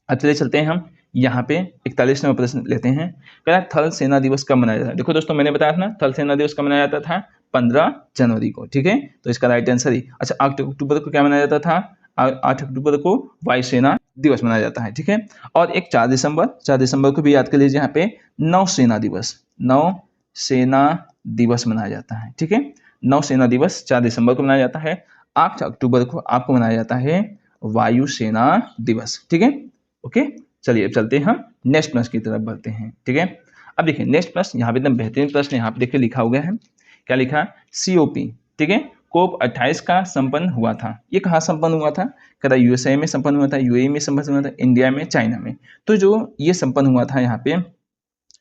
अब चलिए चलते हैं हम यहाँ पे 41 नंबर प्रश्न लेते हैं। कह रहा है थल सेना दिवस कब मनाया जाता है। देखो दोस्तों मैंने बताया था ना, थल सेना दिवस कब मनाया जाता था, 15 जनवरी को, ठीक है। तो इसका राइट आंसर ही, अच्छा 8 अक्टूबर को क्या मनाया जाता था, 8 अक्टूबर को वायुसेना दिवस मनाया जाता है, ठीक है। और एक 4 दिसंबर को भी याद कर लीजिए, यहाँ पे नौसेना दिवस मनाया जाता है, ठीक है। नौसेना दिवस 4 दिसंबर को मनाया जाता है। 8 अक्टूबर को आपको मनाया जाता है वायुसेना दिवस, ठीक है, ओके। चलिए अब चलते हैं हम नेक्स्ट प्रश्न की तरफ बढ़ते हैं, ठीक है। अब देखिए नेक्स्ट प्रश्न, यहाँ पे एकदम बेहतरीन प्रश्न यहाँ पे देखिए लिखा हुआ है, क्या लिखा, COP, ठीक है, कोप 28 का संपन्न हुआ था। ये कहाँ संपन्न हुआ था, कह रहा USA में संपन्न हुआ था, UAE में संपन्न हुआ था, इंडिया में, चाइना में। तो जो ये संपन्न हुआ था यहाँ पे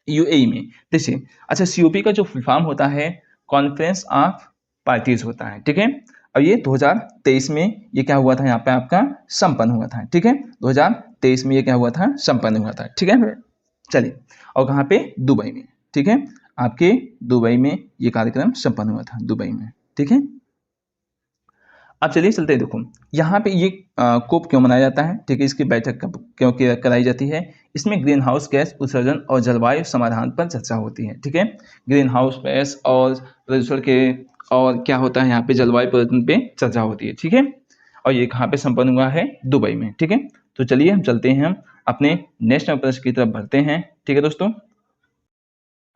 UAE में, देखिए। अच्छा COP का जो फुल फॉर्म होता है कॉन्फ्रेंस ऑफ पार्टीज होता है, ठीक है। और ये 2023 में ये क्या हुआ था, यहाँ पे आपका संपन्न हुआ था, ठीक है। 2023 में ये क्या हुआ था, संपन्न हुआ था, ठीक है। चलिए, और कहाँ पे, दुबई में, ठीक है, आपके दुबई में ये कार्यक्रम संपन्न हुआ था, दुबई में, ठीक है। अब चलिए चलते हैं, देखो यहाँ पे ये कोप क्यों मनाया जाता है, ठीक है, इसकी बैठक क्यों कराई जाती है। इसमें ग्रीन हाउस गैस उत्सर्जन और जलवायु समाधान पर चर्चा होती है, ठीक है। ग्रीन हाउस गैस और प्रदूषण के और क्या होता है यहाँ पे जलवायु परिवर्तन पे चर्चा होती है, ठीक है। और ये कहाँ पे संपन्न हुआ है, दुबई में, ठीक है। तो चलिए हम चलते हैं, हम अपने नेक्स्ट नंबर प्रश्न की तरफ बढ़ते हैं, ठीक है दोस्तों।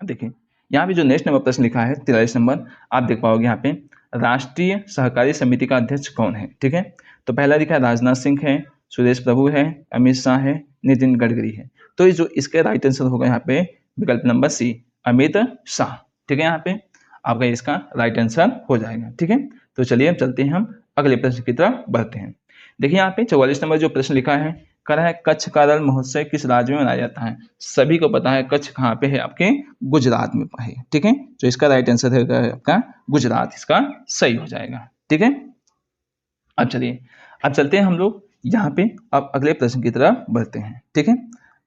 देखिए यहाँ पे जो नेक्स्ट नंबर प्रश्न लिखा है 43 नंबर, आप देख पाओगे यहाँ पे राष्ट्रीय सहकारी समिति का अध्यक्ष कौन है, ठीक है। तो पहला लिखा है राजनाथ सिंह है, सुरेश प्रभु है, अमित शाह है, नितिन गडकरी है। तो ये जो इसका राइट आंसर होगा यहाँ पे विकल्प नंबर C, अमित शाह, ठीक है। यहाँ पे आपका इसका राइट आंसर हो जाएगा, ठीक है। तो चलिए अब चलते हैं, हम अगले प्रश्न की तरफ बढ़ते हैं। देखिए यहाँ पे 44 नंबर जो प्रश्न लिखा है, कह रहा है कच्छ का रण महोत्सव किस राज्य में मनाया जाता है। सभी को पता है कच्छ कहाँ पे है, आपके गुजरात में है, ठीक है। तो इसका राइट आंसर है आपका गुजरात, इसका सही हो जाएगा, ठीक है। अब चलिए, अब चलते हैं हम लोग यहाँ पे अब अगले प्रश्न की तरफ बढ़ते हैं, ठीक है।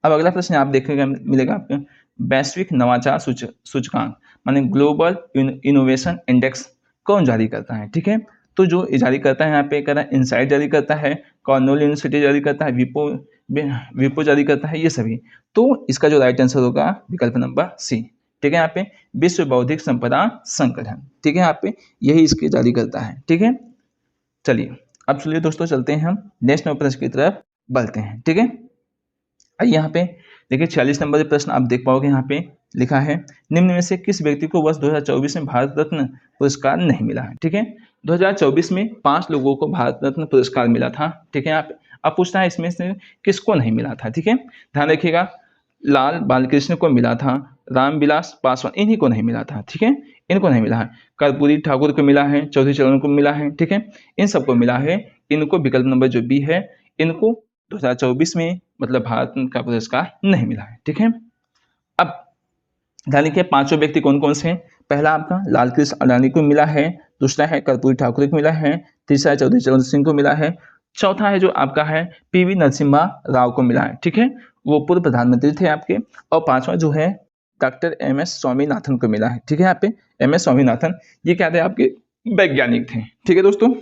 अब अगला प्रश्न आप देखने मिलेगा आपको, वैश्विक नवाचार सूचकांक माने ग्लोबल इनोवेशन इंडेक्स कौन जारी करता है, ठीक है। तो जो जारी करता है यहाँ पे कह रहा है इनसाइट जारी करता है, कॉर्नेल यूनिवर्सिटी जारी करता है, विपो जारी करता है, ये सभी। तो इसका जो राइट आंसर होगा विकल्प नंबर C, ठीक है। यहाँ पे विश्व बौद्धिक संपदा संगठन, ठीक है, यहाँ पे यही इसके जारी करता है, ठीक है। चलिए अब चलिए दोस्तों चलते हैं, हम नेक्स्ट नंबर प्रश्न की तरफ बढ़ते हैं, ठीक है। आइए यहाँ पे देखिए 46 नंबर प्रश्न आप देख पाओगे, यहाँ पे लिखा है निम्न में से किस व्यक्ति को वर्ष 2024 में भारत रत्न पुरस्कार नहीं मिला है, ठीक है। 2024 में 5 लोगों को भारत रत्न पुरस्कार मिला था, ठीक है। यहाँ पे अब पूछता है इसमें से किसको नहीं मिला था, ठीक है। ध्यान रखिएगा, लाल बालकृष्ण को मिला था, रामविलास पासवान, इन्हीं को नहीं मिला था, ठीक है, इनको नहीं मिला है। कर्पूरी ठाकुर को मिला है, चौधरी चरण को मिला है, ठीक है, इन सबको मिला है। इनको विकल्प नंबर जो B है, इनको 2024 में मतलब भारत का पुरस्कार नहीं मिला है, ठीक है। अब ध्यान रखिए 5 व्यक्ति कौन कौन से हैं। पहला आपका लालकृष्ण अडानी को मिला है, दूसरा है कर्पूरी ठाकुर को मिला है, तीसरा है चौधरी चरण सिंह को मिला है, चौथा है जो आपका है PV नरसिम्हा राव को मिला है, ठीक है, वो पूर्व प्रधानमंत्री थे आपके। और 5वां जो है डॉक्टर MS स्वामीनाथन को मिला है, ठीक है। यहाँ पे MS स्वामीनाथन ये क्या थे, आपके वैज्ञानिक थे, ठीक है दोस्तों,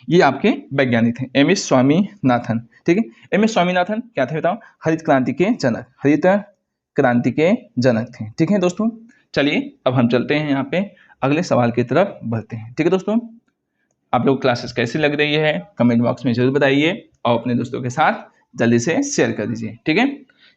ये आपके वैज्ञानिक थे MS स्वामीनाथन, ठीक है। MS स्वामीनाथन क्या थे बताओ, हरित क्रांति के जनक, हरित क्रांति के जनक थे। ठीक है दोस्तों, चलिए अब हम चलते हैं यहाँ पे अगले सवाल की तरफ बढ़ते हैं। ठीक है दोस्तों, आप लोग क्लासेस कैसी लग रही है कमेंट बॉक्स में जरूर बताइए और अपने दोस्तों के साथ जल्दी से शेयर कर दीजिए। ठीक है,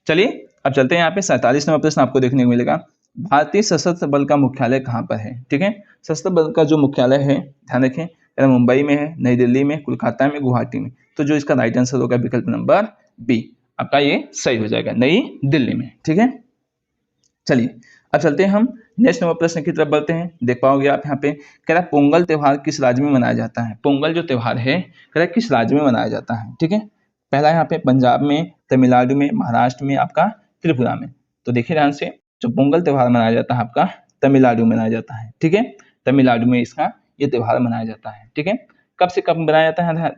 चलिए अब चलते हैं यहाँ पे 47 नंबर प्रश्न आपको देखने को मिलेगा। भारतीय सशस्त्र बल का मुख्यालय कहाँ पर है? ठीक है, सशस्त्र बल का जो मुख्यालय है ध्यान रखें, मुंबई में है, नई दिल्ली में, कोलकाता में, गुवाहाटी में। तो जो इसका राइट आंसर होगा विकल्प नंबर बी, आपका ये सही हो जाएगा, नई दिल्ली में। ठीक है, चलिए अब चलते हैं हम नेक्स्ट नंबर प्रश्न की तरफ बढ़ते हैं। देख पाओगे आप यहाँ पे कह रहा है पोंगल त्योहार किस राज्य में मनाया जाता है? पोंगल जो त्योहार है कह रहा है किस राज्य में मनाया जाता है? ठीक है, पहला यहाँ पे पंजाब में, तमिलनाडु में, महाराष्ट्र में, आपका त्रिपुरा में। तो देखिए ध्यान से, जो पोंगल त्योहार मनाया जाता है आपका तमिलनाडु में मनाया जाता है। ठीक है, तमिलनाडु में इसका ये त्योहार मनाया जाता है। ठीक है, कब से कब मनाया जाता है?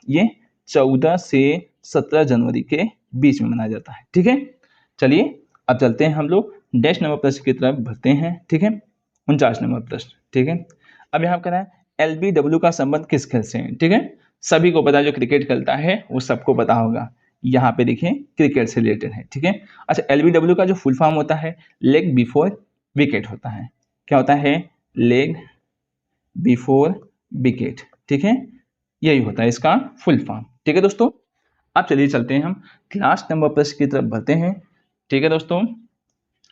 ये 14 से 17 जनवरी के बीच में मनाया जाता है। ठीक है, चलिए अब चलते हैं हम लोग नेक्स्ट नंबर प्रश्न की तरफ बढ़ते हैं। ठीक है, 49 नंबर प्रश्न। ठीक है, अब यहाँ कह रहा है LBW का संबंध किस खेल से है? ठीक है, सभी को पता, जो क्रिकेट खेलता है वो सबको पता होगा। यहाँ पे देखिए क्रिकेट से रिलेटेड है। ठीक है, अच्छा LBW का जो फुल फॉर्म होता है लेग बिफोर विकेट होता है। क्या होता है? Leg before wicket. ठीक है, यही होता है इसका फुल फॉर्म। ठीक है दोस्तों, अब चलिए चलते हैं हम लास्ट नंबर प्रश्न की तरफ बढ़ते हैं। ठीक है दोस्तों,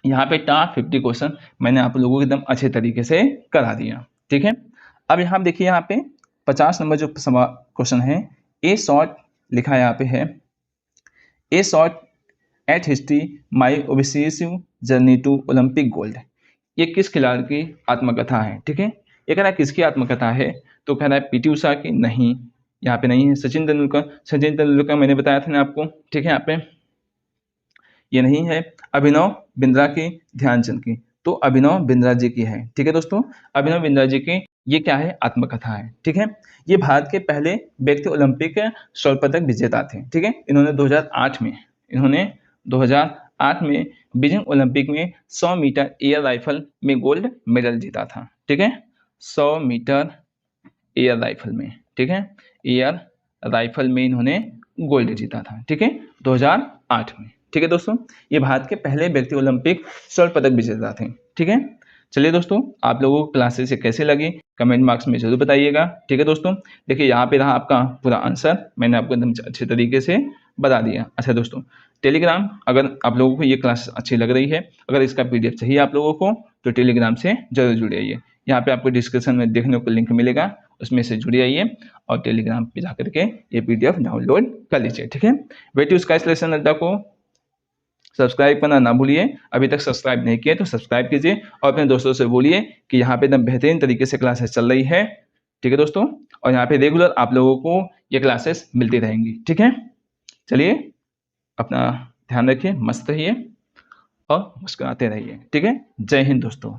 यहाँ पे टॉप 50 क्वेश्चन मैंने आप लोगों को एकदम अच्छे तरीके से करा दिया। ठीक है, अब यहाँ देखिए, यहाँ पे 50 नंबर जो क्वेश्चन है, ए शॉर्ट लिखा है यहाँ पे है, a shot at history my obsessive journey to Olympic gold. ये किस खिलाड़ी की आत्मकथा है? ठीक है, ये कह रहा है किसकी आत्मकथा है? तो कह रहा है पीटी उषा की, नहीं यहाँ पे नहीं है। सचिन तेंदुलकर मैंने बताया था ना आपको। ठीक है, यहाँ पे ये नहीं है। अभिनव बिंद्रा की, ध्यानचंद की, तो अभिनव बिंद्रा जी की है। ठीक है दोस्तों, अभिनव बिंद्रा जी की ये क्या है? आत्मकथा है। ठीक है, ये भारत के पहले व्यक्ति ओलंपिक स्वर्ण पदक विजेता थे। ठीक है, इन्होंने 2008 में बीजिंग ओलंपिक में 100 मीटर एयर राइफल में गोल्ड मेडल जीता था। ठीक है, 100 मीटर एयर राइफल में, ठीक है, एयर राइफल में इन्होंने गोल्ड जीता था। ठीक है, 2008 में। ठीक है दोस्तों, ये भारत के पहले व्यक्ति ओलंपिक स्वर्ण पदक विजेता थे। ठीक है, चलिए दोस्तों, आप लोगों को क्लासेस कैसे लगी कमेंट बॉक्स में जरूर बताइएगा। ठीक है दोस्तों, देखिए यहाँ पे रहा आपका पूरा आंसर, मैंने आपको एकदम अच्छे तरीके से बता दिया। अच्छा दोस्तों, टेलीग्राम, अगर आप लोगों को ये क्लास अच्छी लग रही है, अगर इसका PDF चाहिए आप लोगों को, तो टेलीग्राम से जरूर जुड़े आइए। यहाँ पे आपको डिस्क्रिप्शन में देखने को लिंक मिलेगा, उसमें से जुड़े आइए और टेलीग्राम पे जा करके ये PDF डाउनलोड कर लीजिए। ठीक है, वे टू स्काई सिलेक्शन अड्डा को सब्सक्राइब करना ना भूलिए। अभी तक सब्सक्राइब नहीं किए तो सब्सक्राइब कीजिए और अपने दोस्तों से बोलिए कि यहाँ पे एकदम बेहतरीन तरीके से क्लासेस चल रही है। ठीक है दोस्तों, और यहाँ पे रेगुलर आप लोगों को ये क्लासेस मिलती रहेंगी। ठीक है, चलिए अपना ध्यान रखिए, मस्त रहिए और मुस्कुराते रहिए। ठीक है, जय हिंद दोस्तों।